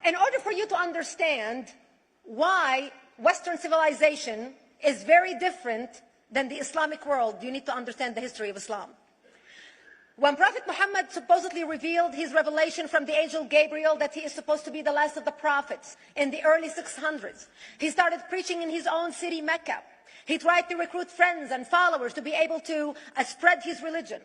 In order for you to understand why Western civilization is very different than the Islamic world, you need to understand the history of Islam. When Prophet Muhammad supposedly revealed his revelation from the angel Gabriel that he is supposed to be the last of the prophets in the early 600s, he started preaching in his own city, Mecca. He tried to recruit friends and followers to be able to spread his religion.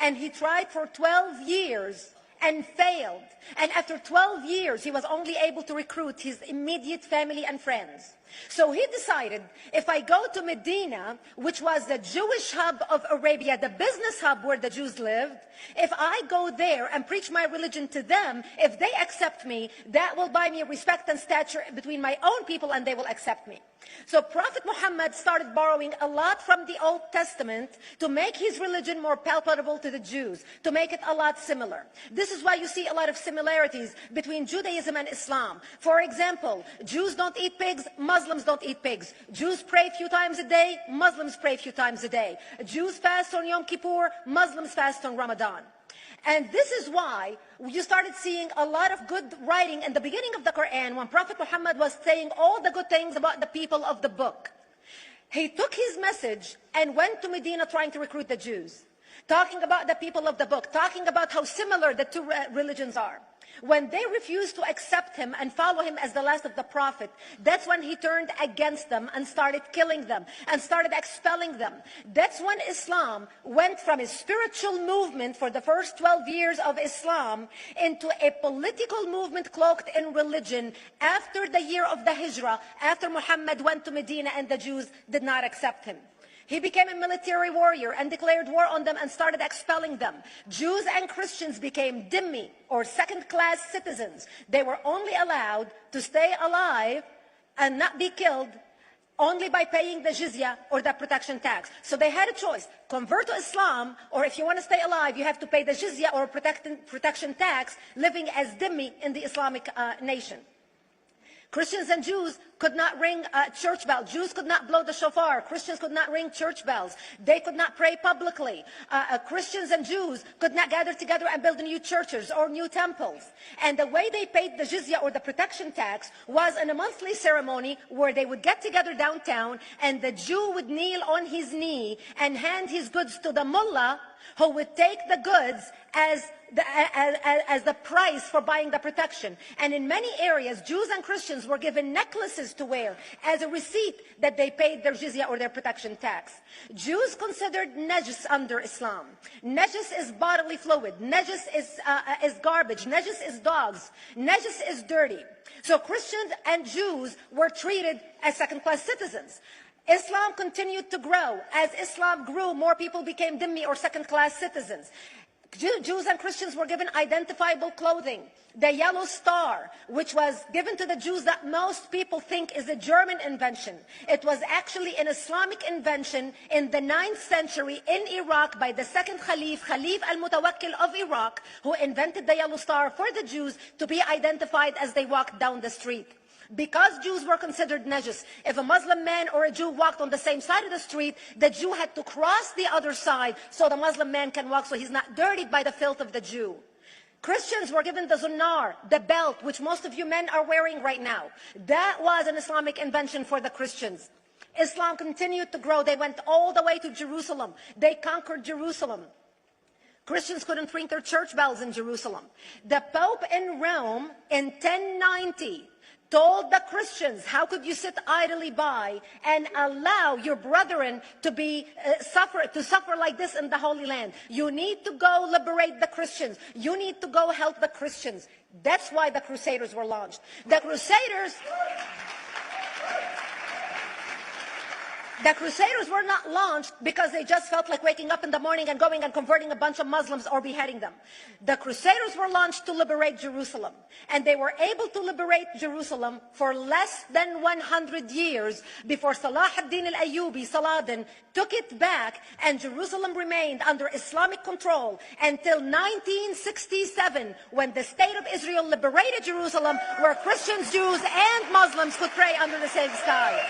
And he tried for 12 years and failed. And after 12 years, he was only able to recruit his immediate family and friends. So he decided, if I go to Medina, which was the Jewish hub of Arabia, the business hub where the Jews lived, if I go there and preach my religion to them, if they accept me, that will buy me respect and stature between my own people, and they will accept me. So Prophet Muhammad started borrowing a lot from the Old Testament to make his religion more palpable to the Jews, to make it a lot similar. This is why you see a lot of similarities between Judaism and Islam. For example, Jews don't eat pigs, Muslims don't eat pigs. Jews pray a few times a day, Muslims pray a few times a day. Jews fast on Yom Kippur, Muslims fast on Ramadan. And this is why you started seeing a lot of good writing in the beginning of the Quran when Prophet Muhammad was saying all the good things about the people of the book. He took his message and went to Medina trying to recruit the Jews, talking about the people of the book, talking about how similar the two religions are. When they refused to accept him and follow him as the last of the prophet, that's when he turned against them and started killing them and started expelling them. That's when Islam went from a spiritual movement for the first 12 years of Islam into a political movement cloaked in religion after the year of the Hijrah, after Muhammad went to Medina and the Jews did not accept him. He became a military warrior and declared war on them and started expelling them. Jews and Christians became dhimmi, or second-class citizens. They were only allowed to stay alive and not be killed only by paying the jizya or the protection tax. So they had a choice: convert to Islam, or if you want to stay alive, you have to pay the jizya or protection tax, living as dhimmi in the Islamic nation. Christians and Jews could not ring church bells. Jews could not blow the shofar. Christians could not ring church bells. They could not pray publicly. Christians and Jews could not gather together and build new churches or new temples. And the way they paid the jizya or the protection tax was in a monthly ceremony where they would get together downtown and the Jew would kneel on his knee and hand his goods to the mullah, who would take the goods as the price for buying the protection. And in many areas, Jews and Christians were given necklaces to wear as a receipt that they paid their jizya or their protection tax. Jews considered najis under Islam. Najis is bodily fluid. Najis is garbage. Najis is dogs. Najis is dirty. So Christians and Jews were treated as second-class citizens. Islam continued to grow. As Islam grew, more people became dhimmi or second-class citizens. Jews and Christians were given identifiable clothing. The yellow star, which was given to the Jews that most people think is a German invention. It was actually an Islamic invention in the 9th century in Iraq by the second Khalif al-Mutawakkil of Iraq, who invented the yellow star for the Jews to be identified as they walked down the street. Because Jews were considered najis, if a Muslim man or a Jew walked on the same side of the street, the Jew had to cross the other side so the Muslim man can walk, so he's not dirtied by the filth of the Jew. Christians were given the zunar, the belt, which most of you men are wearing right now. That was an Islamic invention for the Christians. Islam continued to grow. They went all the way to Jerusalem. They conquered Jerusalem. Christians couldn't ring their church bells in Jerusalem. The Pope in Rome in 1090 told the Christians, how could you sit idly by and allow your brethren to suffer like this in the Holy Land? You need to go liberate the Christians. You need to go help the Christians. That's why the Crusaders were launched. The Crusaders were not launched because they just felt like waking up in the morning and going and converting a bunch of Muslims or beheading them. The Crusaders were launched to liberate Jerusalem. And they were able to liberate Jerusalem for less than 100 years before Salah ad-Din al-Ayyubi, Saladin, took it back, and Jerusalem remained under Islamic control until 1967, when the State of Israel liberated Jerusalem, where Christians, Jews, and Muslims could pray under the same sky.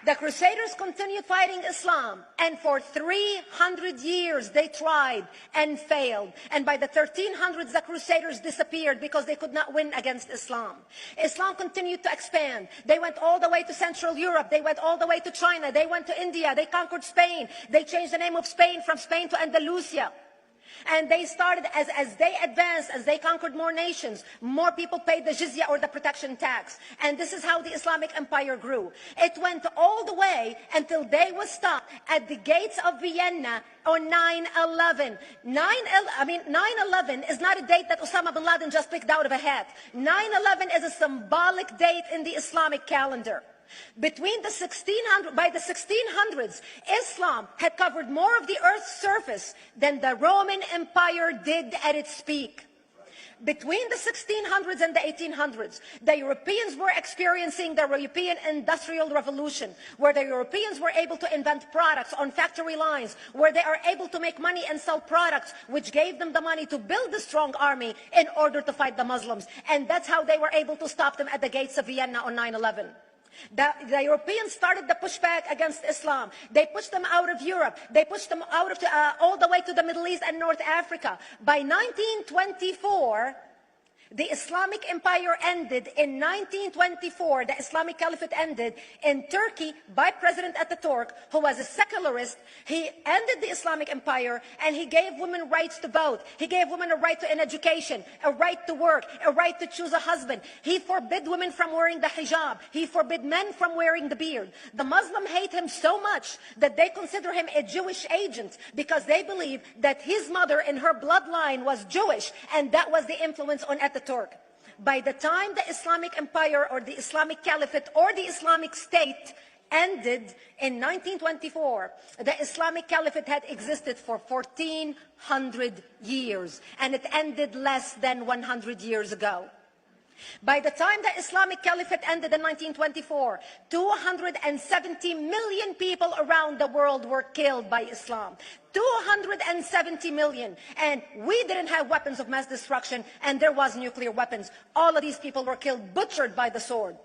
The Crusaders continued fighting Islam, and for 300 years they tried and failed. And by the 1300s, the Crusaders disappeared because they could not win against Islam. Islam continued to expand. They went all the way to Central Europe. They went all the way to China. They went to India. They conquered Spain. They changed the name of Spain from Spain to Andalusia. And they started, as they advanced, as they conquered more nations, more people paid the jizya or the protection tax. And this is how the Islamic Empire grew. It went all the way until they were stopped at the gates of Vienna on 9/11. 9/11 is not a date that Osama bin Laden just picked out of a hat. 9/11 is a symbolic date in the Islamic calendar. By the 1600s, Islam had covered more of the earth's surface than the Roman Empire did at its peak. Between the 1600s and the 1800s, the Europeans were experiencing the European Industrial Revolution, where the Europeans were able to invent products on factory lines, where they are able to make money and sell products, which gave them the money to build a strong army in order to fight the Muslims. And that's how they were able to stop them at the gates of Vienna on 9/11. The Europeans started the pushback against Islam. They pushed them out of Europe. They pushed them out of all the way to the Middle East and North Africa. By 1924, the Islamic Empire ended. In 1924, the Islamic Caliphate ended in Turkey by President Ataturk, who was a secularist. He ended the Islamic Empire, and he gave women rights to vote. He gave women a right to an education, a right to work, a right to choose a husband. He forbid women from wearing the hijab. He forbid men from wearing the beard. The Muslims hate him so much that they consider him a Jewish agent, because they believe that his mother in her bloodline was Jewish, and that was the influence on Ataturk. By the time the Islamic Empire or the Islamic Caliphate or the Islamic State ended in 1924, the Islamic Caliphate had existed for 1400 years, and it ended less than 100 years ago. By the time the Islamic Caliphate ended in 1924, 270 million people around the world were killed by Islam. 270 million. And we didn't have weapons of mass destruction, and there was nuclear weapons. All of these people were killed, butchered by the sword.